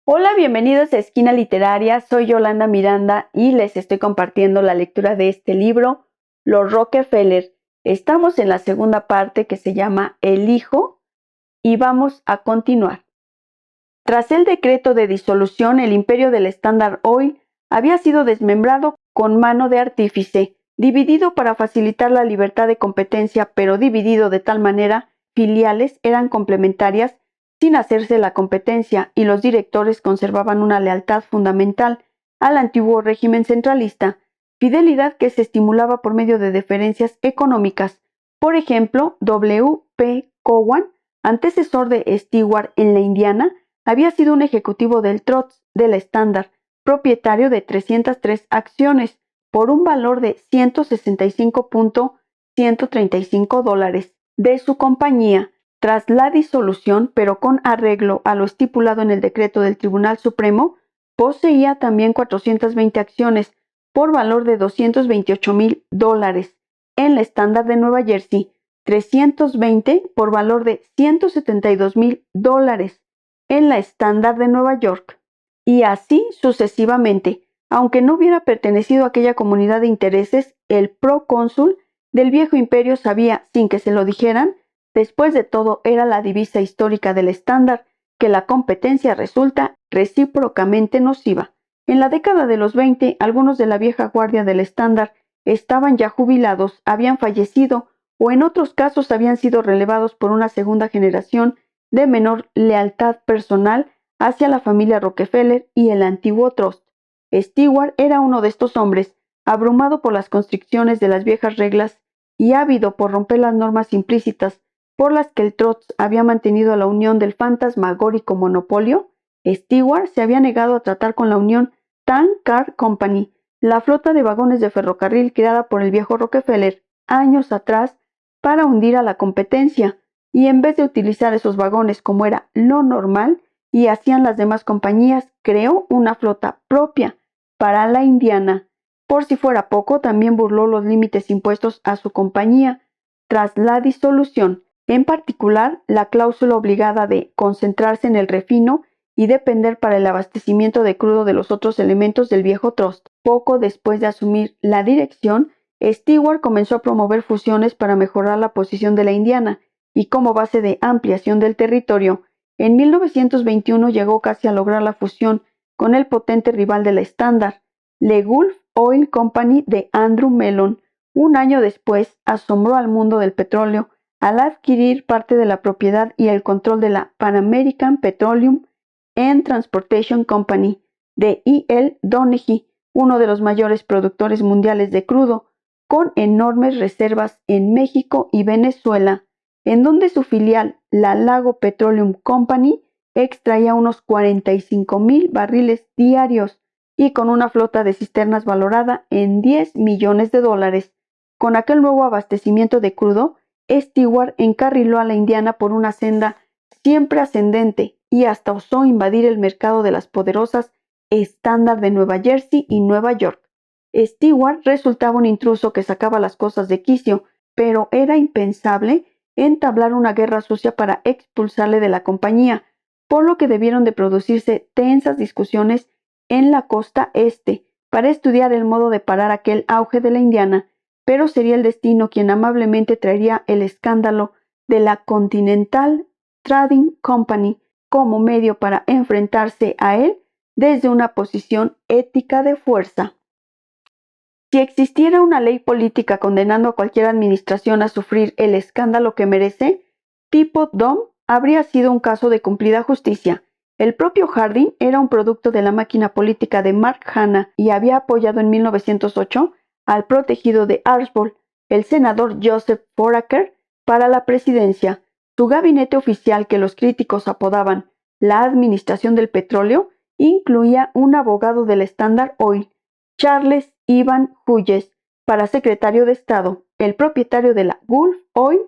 Hola, bienvenidos a Esquina Literaria. Soy Yolanda Miranda y les estoy compartiendo la lectura de este libro, Los Rockefeller. Estamos en la segunda parte que se llama El Hijo y vamos a continuar. Tras el decreto de disolución, el imperio del Standard Oil había sido desmembrado con mano de artífice, dividido para facilitar la libertad de competencia, pero dividido de tal manera, filiales eran complementarias sin hacerse la competencia y los directores conservaban una lealtad fundamental al antiguo régimen centralista, fidelidad que se estimulaba por medio de deferencias económicas. Por ejemplo, W. P. Cowan, antecesor de Stewart en la Indiana, había sido un ejecutivo del Trust del Standard, propietario de 303 acciones por un valor de $165.135 de su compañía. Tras la disolución, pero con arreglo a lo estipulado en el decreto del Tribunal Supremo, poseía también 420 acciones por valor de $228,000 en la Standard de Nueva Jersey, 320 por valor de $172,000 en la Standard de Nueva York, y así sucesivamente. Aunque no hubiera pertenecido a aquella comunidad de intereses, el procónsul del viejo imperio sabía, sin que se lo dijeran, después de todo era la divisa histórica del Standard, que la competencia resulta recíprocamente nociva. En la década de los 20, algunos de la vieja guardia del Standard estaban ya jubilados, habían fallecido o en otros casos habían sido relevados por una segunda generación de menor lealtad personal hacia la familia Rockefeller y el antiguo Trust. Stewart era uno de estos hombres, abrumado por las constricciones de las viejas reglas y ávido por romper las normas implícitas por las que el Trust había mantenido la unión del fantasmagórico monopolio. Stewart se había negado a tratar con la Union Tank Car Company, la flota de vagones de ferrocarril creada por el viejo Rockefeller años atrás para hundir a la competencia, y en vez de utilizar esos vagones como era lo normal y hacían las demás compañías, creó una flota propia para la Indiana. Por si fuera poco, también burló los límites impuestos a su compañía tras la disolución, en particular la cláusula obligada de concentrarse en el refino y depender para el abastecimiento de crudo de los otros elementos del viejo Trust. Poco después de asumir la dirección, Stewart comenzó a promover fusiones para mejorar la posición de la Indiana, y como base de ampliación del territorio, en 1921 llegó casi a lograr la fusión con el potente rival de la Standard, la Gulf Oil Company de Andrew Mellon. Un año después, asombró al mundo del petróleo al adquirir parte de la propiedad y el control de la Pan American Petroleum and Transportation Company de E.L. Donaghy, uno de los mayores productores mundiales de crudo, con enormes reservas en México y Venezuela, en donde su filial, la Lago Petroleum Company, extraía unos 45,000 barriles diarios y con una flota de cisternas valorada en $10 millones. Con aquel nuevo abastecimiento de crudo, Stewart encarriló a la Indiana por una senda siempre ascendente y hasta osó invadir el mercado de las poderosas Standard de Nueva Jersey y Nueva York. Stewart resultaba un intruso que sacaba las cosas de quicio, pero era impensable entablar una guerra sucia para expulsarle de la compañía, por lo que debieron de producirse tensas discusiones en la costa este para estudiar el modo de parar aquel auge de la Indiana, pero sería el destino quien amablemente traería el escándalo de la Continental Trading Company como medio para enfrentarse a él desde una posición ética de fuerza. Si existiera una ley política condenando a cualquier administración a sufrir el escándalo que merece, Teapot Dome habría sido un caso de cumplida justicia. El propio Harding era un producto de la máquina política de Mark Hanna y había apoyado en 1908 al protegido de Archbold, el senador Joseph Foraker, para la presidencia. Su gabinete oficial, que los críticos apodaban la Administración del Petróleo, incluía un abogado del Standard Oil, Charles Ivan Hughes, para secretario de Estado, el propietario de la Gulf Oil,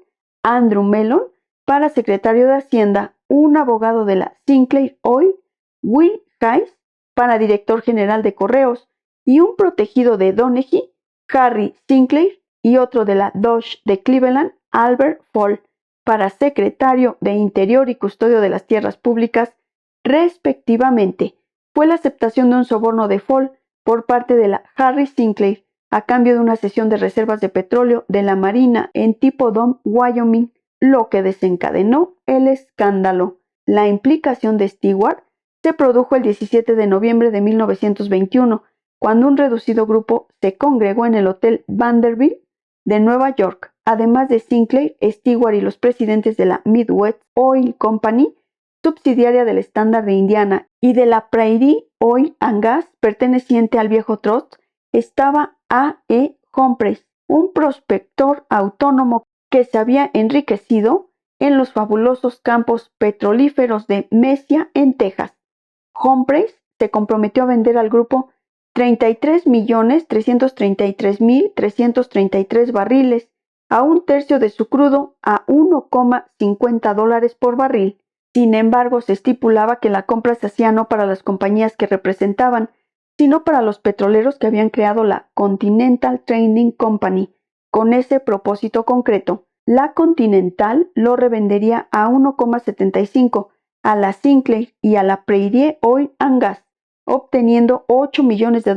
Andrew Mellon, para secretario de Hacienda, un abogado de la Sinclair Oil, Will Hayes, para director general de Correos, y un protegido de Donaghy, Harry Sinclair, y otro de la Dodge de Cleveland, Albert Fall, para secretario de Interior y custodio de las tierras públicas, respectivamente. Fue la aceptación de un soborno de Fall por parte de la Harry Sinclair a cambio de una cesión de reservas de petróleo de la Marina en Tipo Dome, Wyoming, lo que desencadenó el escándalo. La implicación de Stewart se produjo el 17 de noviembre de 1921, cuando un reducido grupo se congregó en el Hotel Vanderbilt de Nueva York. Además de Sinclair, Stewart y los presidentes de la Midwest Oil Company, subsidiaria del Standard de Indiana, y de la Prairie Oil and Gas, perteneciente al viejo trust, estaba A. E. Humphreys, un prospector autónomo que se había enriquecido en los fabulosos campos petrolíferos de Mesia, en Texas. Humphreys se comprometió a vender al grupo 33.333.333 barriles, a un tercio de su crudo, a $1,50 por barril. Sin embargo, se estipulaba que la compra se hacía no para las compañías que representaban, sino para los petroleros que habían creado la Continental Trading Company. Con ese propósito concreto, la Continental lo revendería a 1,75 a la Sinclair y a la Prairie Oil and Gas, obteniendo $8 millones de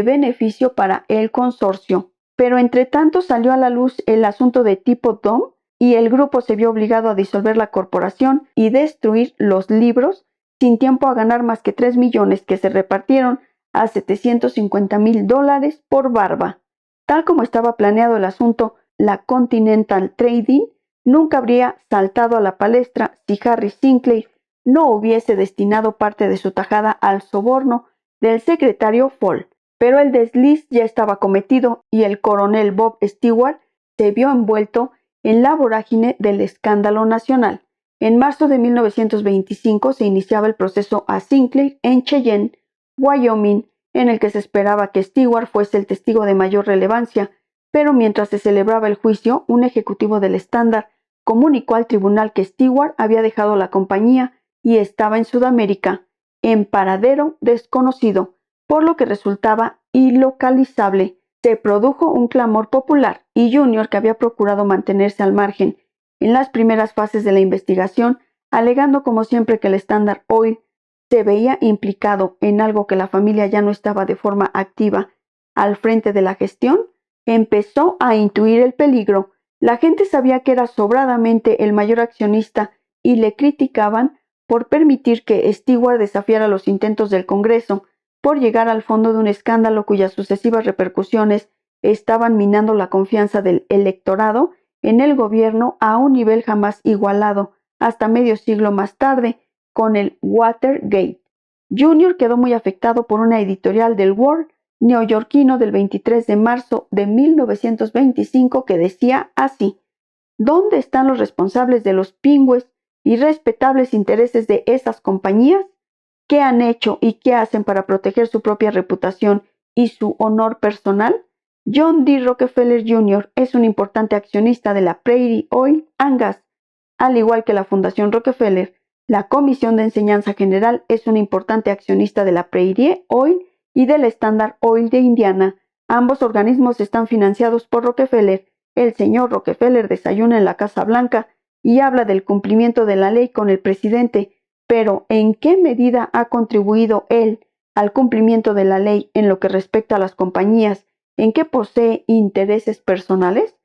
beneficio para el consorcio. Pero entre tanto salió a la luz el asunto de Tipo Dome y el grupo se vio obligado a disolver la corporación y destruir los libros, sin tiempo a ganar más que 3 millones que se repartieron a $750,000 por barba. Tal como estaba planeado el asunto, la Continental Trading nunca habría saltado a la palestra si Harry Sinclair no hubiese destinado parte de su tajada al soborno del secretario Fall. Pero el desliz ya estaba cometido y el coronel Bob Stewart se vio envuelto en la vorágine del escándalo nacional. En marzo de 1925 se iniciaba el proceso a Sinclair en Cheyenne, Wyoming, en el que se esperaba que Stewart fuese el testigo de mayor relevancia, pero mientras se celebraba el juicio, un ejecutivo del Standard comunicó al tribunal que Stewart había dejado la compañía y estaba en Sudamérica, en paradero desconocido, por lo que resultaba ilocalizable. Se produjo un clamor popular y Junior, que había procurado mantenerse al margen en las primeras fases de la investigación, alegando como siempre que el Standard Oil se veía implicado en algo que la familia ya no estaba de forma activa al frente de la gestión, empezó a intuir el peligro. La gente sabía que era sobradamente el mayor accionista y le criticaban por permitir que Stewart desafiara los intentos del Congreso por llegar al fondo de un escándalo cuyas sucesivas repercusiones estaban minando la confianza del electorado en el gobierno a un nivel jamás igualado hasta medio siglo más tarde con el Watergate. Junior quedó muy afectado por una editorial del World neoyorquino del 23 de marzo de 1925 que decía así: ¿dónde están los responsables de los pingües y respetables intereses de esas compañías? ¿Qué han hecho y qué hacen para proteger su propia reputación y su honor personal? John D. Rockefeller Jr. es un importante accionista de la Prairie Oil and Gas, al igual que la Fundación Rockefeller. La Comisión de Enseñanza General es un importante accionista de la Prairie Oil y del Standard Oil de Indiana. Ambos organismos están financiados por Rockefeller. El señor Rockefeller desayuna en la Casa Blanca y habla del cumplimiento de la ley con el presidente, pero ¿en qué medida ha contribuido él al cumplimiento de la ley en lo que respecta a las compañías en que posee intereses personales?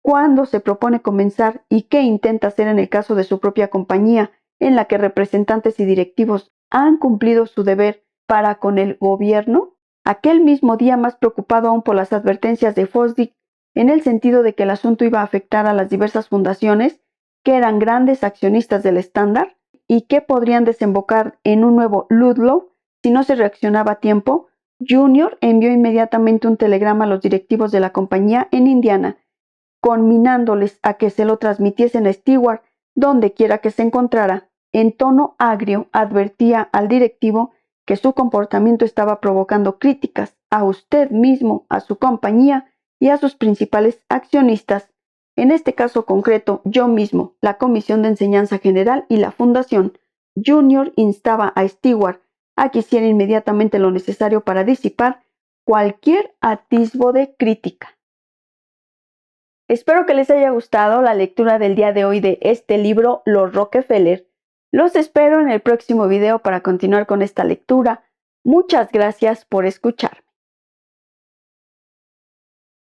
¿Cuándo se propone comenzar y qué intenta hacer en el caso de su propia compañía, en la que representantes y directivos han cumplido su deber para con el gobierno? Aquel mismo día, más preocupado aún por las advertencias de Fosdick, en el sentido de que el asunto iba a afectar a las diversas fundaciones que eran grandes accionistas del Standard y que podrían desembocar en un nuevo Ludlow si no se reaccionaba a tiempo, Junior envió inmediatamente un telegrama a los directivos de la compañía en Indiana, conminándoles a que se lo transmitiesen a Stewart donde quiera que se encontrara. En tono agrio advertía al directivo que su comportamiento estaba provocando críticas a usted mismo, a su compañía y a sus principales accionistas. En este caso concreto, yo mismo, la Comisión de Enseñanza General y la Fundación. Junior instaba a Stewart a que hiciera inmediatamente lo necesario para disipar cualquier atisbo de crítica. Espero que les haya gustado la lectura del día de hoy de este libro, Los Rockefeller. Los espero en el próximo video para continuar con esta lectura. Muchas gracias por escuchar.